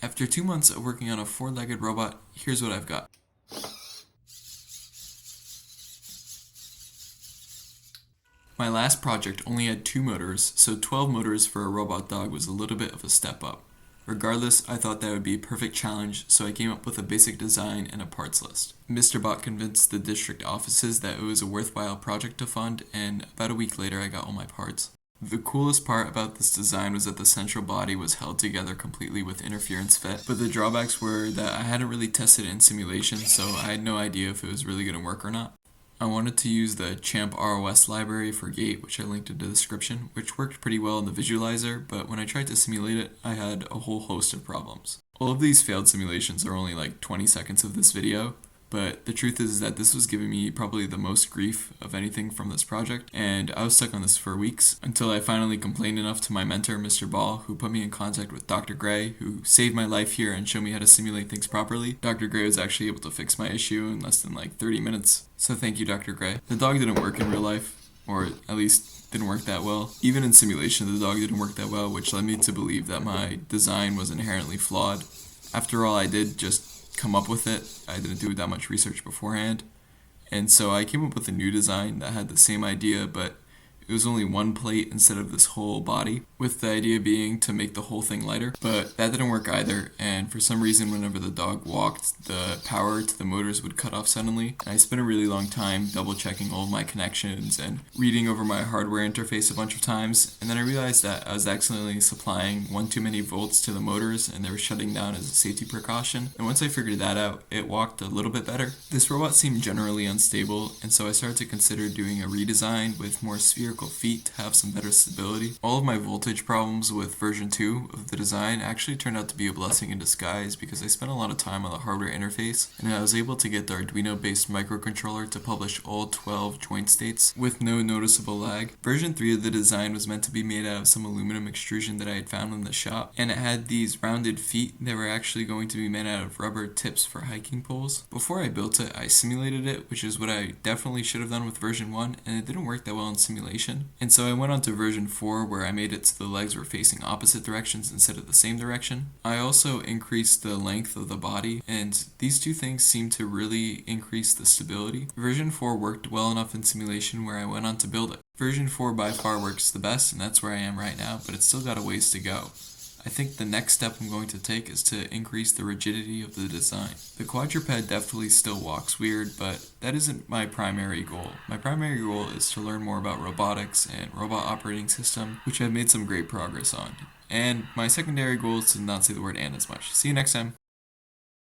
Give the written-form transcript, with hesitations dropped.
After 2 months of working on a 4-legged robot, here's what I've got. My last project only had 2 motors, so 12 motors for a robot dog was a little bit of a step up. Regardless, I thought that would be a perfect challenge, so I came up with a basic design and a parts list. Mr. Bot convinced the district offices that it was a worthwhile project to fund, and about a week later I got all my parts. The coolest part about this design was that the central body was held together completely with interference fit, but the drawbacks were that I hadn't really tested it in simulation, so I had no idea if it was really going to work or not. I wanted to use the Champ ROS library for gait, which I linked in the description, which worked pretty well in the visualizer, but when I tried to simulate it, I had a whole host of problems. All of these failed simulations are only like 20 seconds of this video, but the truth is that this was giving me probably the most grief of anything from this project, and I was stuck on this for weeks until I finally complained enough to my mentor, Mr. Ball, who put me in contact with Dr. Gray, who saved my life here and showed me how to simulate things properly. Dr. Gray was actually able to fix my issue in less than like 30 minutes, so thank you, Dr. Gray. The dog didn't work in real life, or at least didn't work that well. Even in simulation, the dog didn't work that well, which led me to believe that my design was inherently flawed. After all, I did just come up with it. I didn't do that much research beforehand. And so I came up with a new design that had the same idea, but it was only one plate instead of this whole body, with the idea being to make the whole thing lighter. But that didn't work either, and for some reason whenever the dog walked, the power to the motors would cut off suddenly. And I spent a really long time double checking all of my connections and reading over my hardware interface a bunch of times, and then I realized that I was accidentally supplying one too many volts to the motors and they were shutting down as a safety precaution. And once I figured that out, it walked a little bit better. This robot seemed generally unstable, and so I started to consider doing a redesign with more spherical feet to have some better stability. All of my voltage problems with version 2 of the design actually turned out to be a blessing in disguise because I spent a lot of time on the hardware interface, and I was able to get the Arduino based microcontroller to publish all 12 joint states with no noticeable lag. Version 3 of the design was meant to be made out of some aluminum extrusion that I had found in the shop, and it had these rounded feet that were actually going to be made out of rubber tips for hiking poles. Before I built it, I simulated it, which is what I definitely should have done with version 1, and it didn't work that well in simulation. And so I went on to version 4 where I made it so the legs were facing opposite directions instead of the same direction. I also increased the length of the body, and these two things seem to really increase the stability. Version 4 worked well enough in simulation where I went on to build it. Version 4 by far works the best, and that's where I am right now, but it's still got a ways to go. I think the next step I'm going to take is to increase the rigidity of the design. The Quadruped definitely still walks weird, but that isn't my primary goal. My primary goal is to learn more about robotics and robot operating system, which I've made some great progress on. And my secondary goal is to not say the word "and" as much. See you next time.